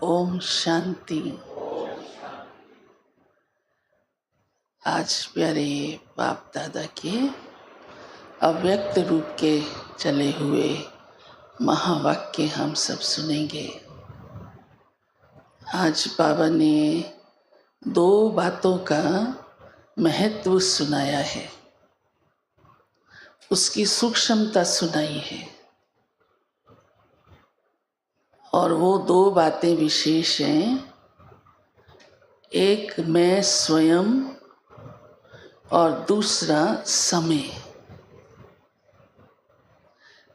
ओम शांति। आज प्यारे बाप दादा के अव्यक्त रूप के चले हुए महावाक्य हम सब सुनेंगे। आज बाबा ने दो बातों का महत्व सुनाया है, उसकी सूक्ष्मता सुनाई है, और वो दो बातें विशेष हैं। एक मैं स्वयं और दूसरा समय।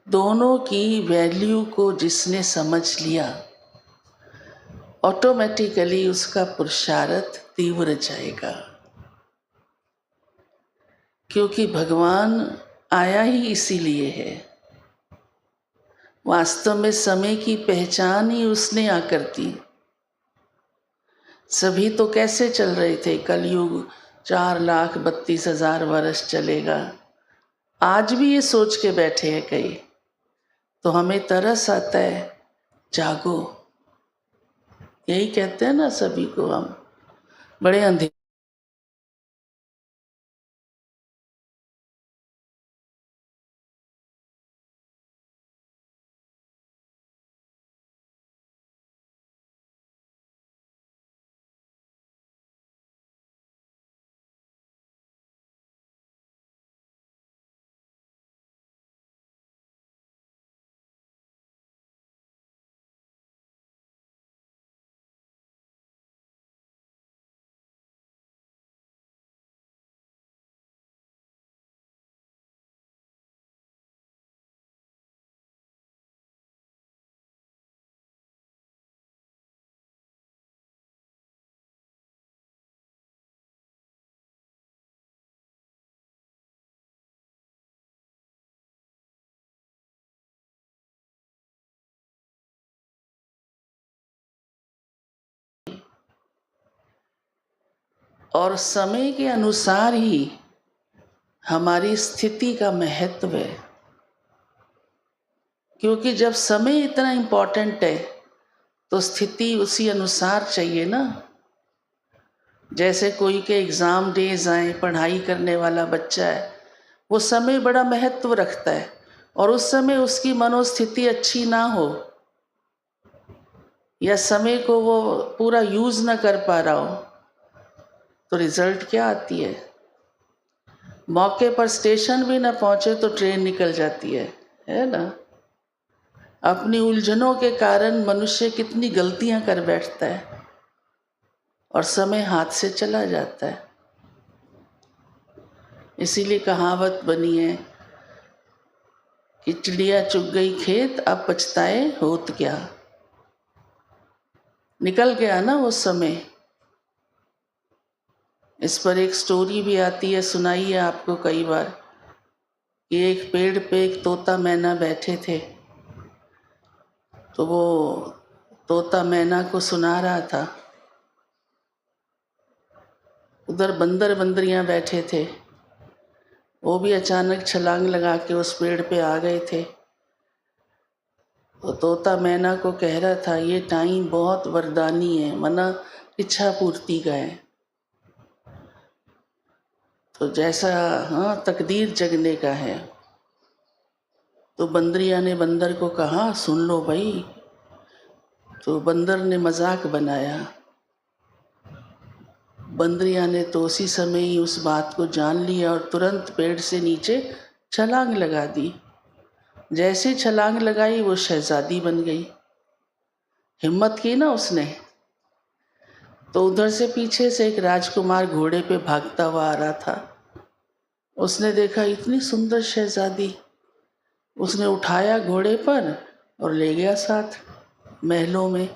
दोनों की वैल्यू को जिसने समझ लिया, ऑटोमेटिकली उसका पुरुषार्थ तीव्र जाएगा, क्योंकि भगवान आया ही इसीलिए है। वास्तव में समय की पहचान ही उसने आकर दी। सभी तो कैसे चल रहे थे, कलयुग 4,32,000 वर्ष चलेगा, आज भी ये सोच के बैठे हैं कई। तो हमें तरस आता है, जागो, यही कहते हैं ना सभी को। हम बड़े अंधेरे और समय के अनुसार ही हमारी स्थिति का महत्व है। क्योंकि जब समय इतना इम्पोर्टेंट है तो स्थिति उसी अनुसार चाहिए ना। जैसे कोई के एग्ज़ाम डेज आए, पढ़ाई करने वाला बच्चा है, वो समय बड़ा महत्व रखता है, और उस समय उसकी मनोस्थिति अच्छी ना हो या समय को वो पूरा यूज़ ना कर पा रहा हो, तो रिज़ल्ट क्या आती है? मौके पर स्टेशन भी ना पहुँचे तो ट्रेन निकल जाती है ना। अपनी उलझनों के कारण मनुष्य कितनी गलतियां कर बैठता है और समय हाथ से चला जाता है। इसीलिए कहावत बनी है कि चिड़िया चुग गई खेत, अब पछताए होत क्या। निकल गया ना वो समय। इस पर एक स्टोरी भी आती है, सुनाई है आपको कई बार, कि एक पेड़ पे एक तोता मैना बैठे थे, तो वो तोता मैना को सुना रहा था। उधर बंदर बंदरियां बैठे थे, वो भी अचानक छलांग लगा के उस पेड़ पे आ गए थे। तो तोता मैना को कह रहा था, ये टाइम बहुत वरदानी है, मना इच्छा पूर्ति का है। तो जैसा तकदीर जगने का है। तो बंदरिया ने बंदर को कहा, सुन लो भाई। तो बंदर ने मजाक बनाया। बंदरिया ने तो उसी समय ही उस बात को जान लिया और तुरंत पेड़ से नीचे छलांग लगा दी। जैसे छलांग लगाई वो शहजादी बन गई। हिम्मत की ना उसने। तो उधर से पीछे से एक राजकुमार घोड़े पे भागता हुआ आ रहा था। उसने देखा इतनी सुंदर शहजादी, उसने उठाया घोड़े पर और ले गया साथ महलों में।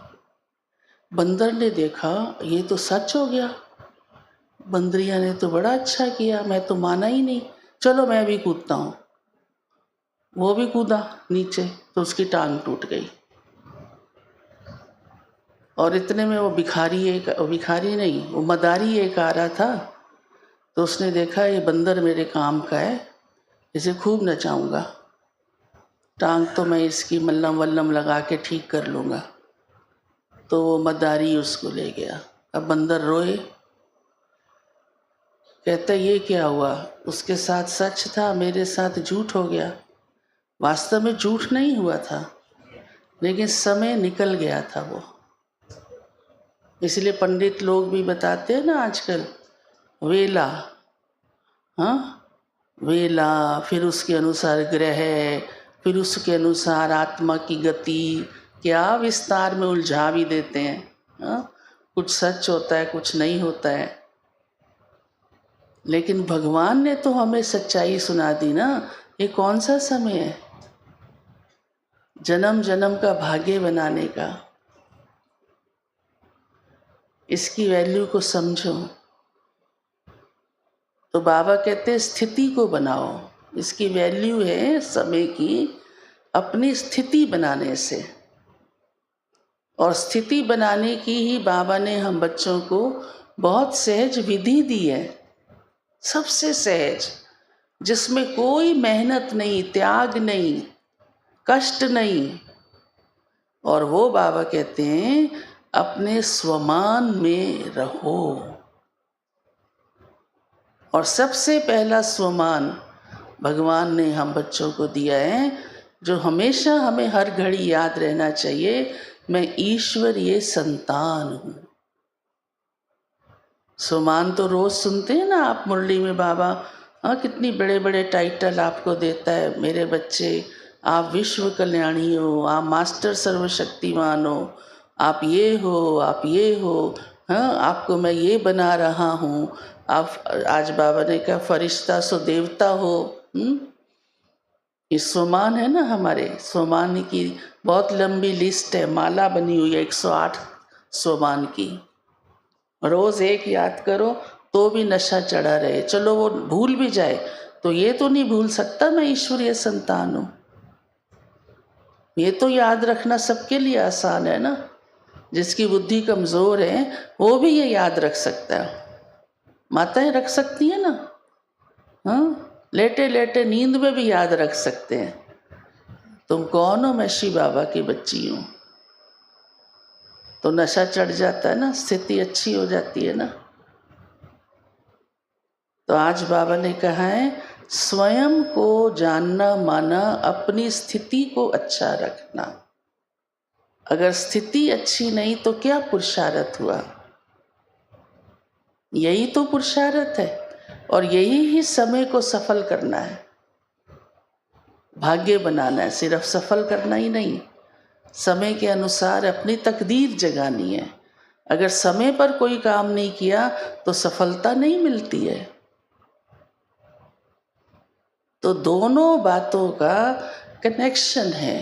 बंदर ने देखा ये तो सच हो गया, बंदरिया ने तो बड़ा अच्छा किया, मैं तो माना ही नहीं, चलो मैं भी कूदता हूँ। वो भी कूदा नीचे, तो उसकी टांग टूट गई। और इतने में वो भिखारी नहीं, वो मदारी एक आ रहा था। तो उसने देखा ये बंदर मेरे काम का है, इसे खूब नचाऊंगा, टांग तो मैं इसकी मल्लम वल्लम लगा के ठीक कर लूँगा। तो वो मदारी उसको ले गया। अब बंदर रोए, कहता ये क्या हुआ, उसके साथ सच था, मेरे साथ झूठ हो गया। वास्तव में झूठ नहीं हुआ था, लेकिन समय निकल गया था वो। इसलिए पंडित लोग भी बताते हैं ना आजकल, वेला, हाँ, वेला, फिर उसके अनुसार ग्रह, फिर उसके अनुसार आत्मा की गति, क्या विस्तार में उलझा भी देते हैं। हाँ, कुछ सच होता है, कुछ नहीं होता है, लेकिन भगवान ने तो हमें सच्चाई सुना दी ना। ये कौन सा समय है जन्म जन्म का भाग्य बनाने का? इसकी वैल्यू को समझो। तो बाबा कहते हैं स्थिति को बनाओ। इसकी वैल्यू है समय की अपनी स्थिति बनाने से, और स्थिति बनाने की ही बाबा ने हम बच्चों को बहुत सहज विधि दी है, सबसे सहज, जिसमें कोई मेहनत नहीं, त्याग नहीं, कष्ट नहीं। और वो बाबा कहते हैं अपने स्वमान में रहो। और सबसे पहला स्वमान भगवान ने हम बच्चों को दिया है, जो हमेशा हमें हर घड़ी याद रहना चाहिए, मैं ईश्वर ये संतान हूँ। स्वमान तो रोज सुनते हैं ना आप मुरली में, बाबा हाँ कितनी बड़े बड़े टाइटल आपको देता है, मेरे बच्चे आप विश्व कल्याणी हो, आप मास्टर सर्वशक्तिमान हो, आप ये हो, आप ये हो, हाँ आपको मैं ये बना रहा हूँ, आप आज बाबा ने कहा फरिश्ता सो देवता हो। ये स्वमान है ना हमारे। स्वमान की बहुत लंबी लिस्ट है, माला बनी हुई है 108 स्वमान की। रोज एक याद करो तो भी नशा चढ़ा रहे, चलो वो भूल भी जाए तो ये तो नहीं भूल सकता मैं ईश्वरीय संतान हूँ। ये तो याद रखना सबके लिए आसान है ना। जिसकी बुद्धि कमज़ोर है वो भी ये याद रख सकता है। माताएं रख सकती हैं ना, हाँ, लेटे लेटे नींद में भी याद रख सकते हैं। तुम कौन हो? मैं शिव बाबा की बच्ची हूँ। तो नशा चढ़ जाता है ना, स्थिति अच्छी हो जाती है ना। तो आज बाबा ने कहा है स्वयं को जानना माना अपनी स्थिति को अच्छा रखना। अगर स्थिति अच्छी नहीं तो क्या पुरुषार्थ हुआ? यही तो पुरुषार्थ है, और यही ही समय को सफल करना है, भाग्य बनाना है। सिर्फ सफल करना ही नहीं, समय के अनुसार अपनी तकदीर जगानी है। अगर समय पर कोई काम नहीं किया तो सफलता नहीं मिलती है। तो दोनों बातों का कनेक्शन है,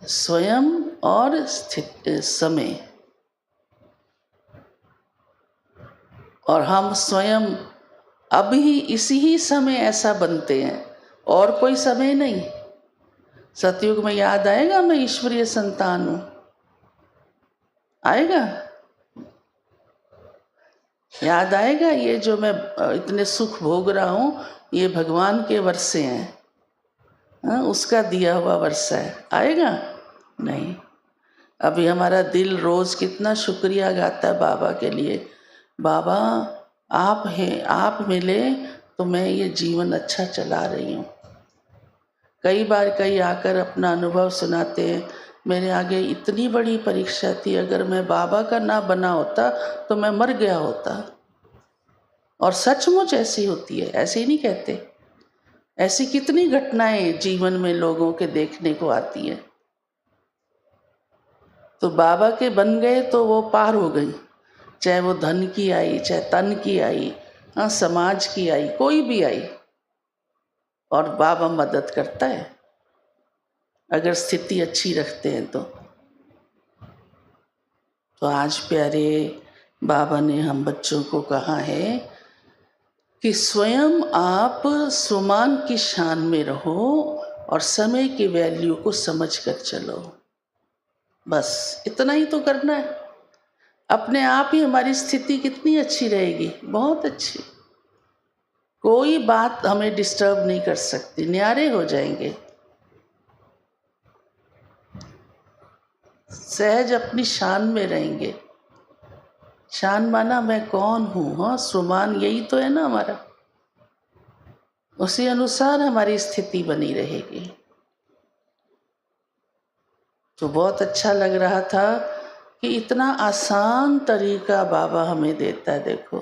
स्वयं और समय। और हम स्वयं अभी इसी ही समय ऐसा बनते हैं, और कोई समय नहीं। सतयुग में याद आएगा मैं ईश्वरीय संतान हूँ, आएगा? याद आएगा ये जो मैं इतने सुख भोग रहा हूँ ये भगवान के वर्षे हैं, हाँ, उसका दिया हुआ वर्षा है, आएगा? नहीं। अभी हमारा दिल रोज कितना शुक्रिया गाता है बाबा के लिए, बाबा आप हैं, आप मिले तो मैं ये जीवन अच्छा चला रही हूँ। कई बार कई आकर अपना अनुभव सुनाते हैं, मेरे आगे इतनी बड़ी परीक्षा थी, अगर मैं बाबा का ना बना होता तो मैं मर गया होता। और सचमुच ऐसी होती है, ऐसे ही नहीं कहते। ऐसी कितनी घटनाएं जीवन में लोगों के देखने को आती है। तो बाबा के बन गए तो वो पार हो गई, चाहे वो धन की आई, चाहे तन की आई, हाँ समाज की आई, कोई भी आई, और बाबा मदद करता है अगर स्थिति अच्छी रखते हैं तो। आज प्यारे बाबा ने हम बच्चों को कहा है कि स्वयं आप स्वमान की शान में रहो और समय की वैल्यू को समझ कर चलो। बस इतना ही तो करना है। अपने आप ही हमारी स्थिति कितनी अच्छी रहेगी, बहुत अच्छी। कोई बात हमें डिस्टर्ब नहीं कर सकती, न्यारे हो जाएंगे। सहज अपनी शान में रहेंगे। शान माना मैं कौन हूँ, हाँ, स्वमान यही तो है ना हमारा। उसी अनुसार हमारी स्थिति बनी रहेगी। तो बहुत अच्छा लग रहा था कि इतना आसान तरीका बाबा हमें देता है। देखो,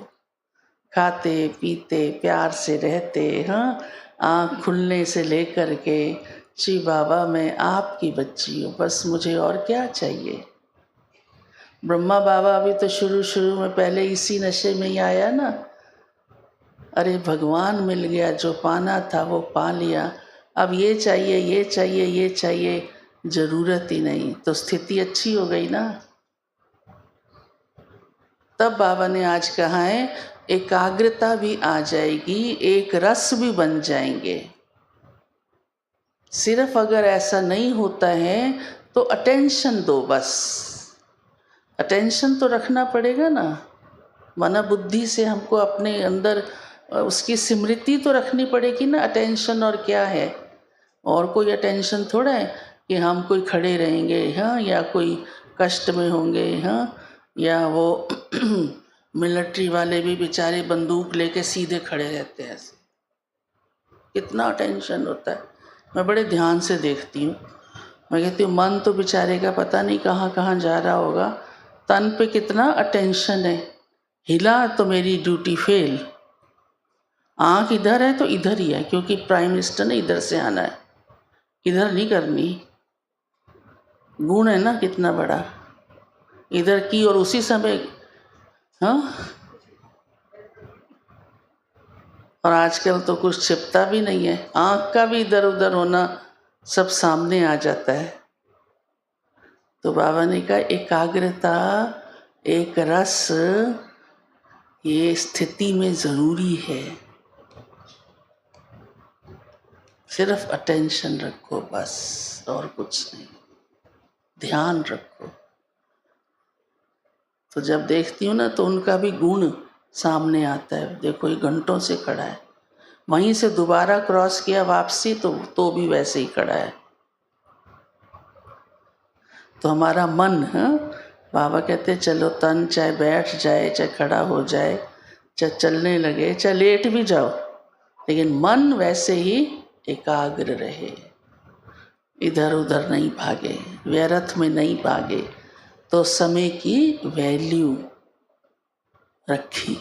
खाते पीते प्यार से रहते, हाँ, आँख खुलने से लेकर के, श्री बाबा मैं आपकी बच्ची हूँ, बस मुझे और क्या चाहिए। ब्रह्मा बाबा भी तो शुरू शुरू में पहले इसी नशे में ही आया ना। अरे भगवान मिल गया, जो पाना था वो पा लिया, अब ये चाहिए ये चाहिए ये चाहिए, ज़रूरत ही नहीं। तो स्थिति अच्छी हो गई ना। तब बाबा ने आज कहा है एकाग्रता भी आ जाएगी, एक रस भी बन जाएंगे। सिर्फ अगर ऐसा नहीं होता है तो अटेंशन दो, बस अटेंशन तो रखना पड़ेगा ना। मना बुद्धि से हमको अपने अंदर उसकी स्मृति तो रखनी पड़ेगी ना, अटेंशन और क्या है। और कोई अटेंशन थोड़ा है कि हम कोई खड़े रहेंगे, हाँ, या कोई कष्ट में होंगे, हाँ, या वो मिलिट्री वाले भी बेचारे बंदूक लेके सीधे खड़े रहते हैं। कितना टेंशन होता है। मैं बड़े ध्यान से देखती हूँ। मैं कहती हूँ मन तो बेचारे का पता नहीं कहाँ कहाँ जा रहा होगा, तन पे कितना अटेंशन है। हिला तो मेरी ड्यूटी फेल। आँख इधर है तो इधर ही है, क्योंकि प्राइम मिनिस्टर ने इधर से आना है, इधर नहीं करनी। गुण है ना कितना बड़ा, इधर की और उसी समय, हाँ। और आजकल तो कुछ छिपता भी नहीं है, आँख का भी इधर उधर होना सब सामने आ जाता है। तो बाबा ने कहा एकाग्रता, एक रस, ये स्थिति में ज़रूरी है। सिर्फ अटेंशन रखो बस, और कुछ नहीं, ध्यान रखो। तो जब देखती हूँ ना तो उनका भी गुण सामने आता है। देखो ये घंटों से खड़ा है, वहीं से दोबारा क्रॉस किया वापसी, तो भी वैसे ही खड़ा है। तो हमारा मन, हाँ, बाबा कहते हैं चलो तन चाहे बैठ जाए, चाहे खड़ा हो जाए, चाहे चलने लगे, चाहे लेट भी जाओ, लेकिन मन वैसे ही एकाग्र रहे, इधर उधर नहीं भागे, व्यर्थ में नहीं भागे। तो समय की वैल्यू रखी।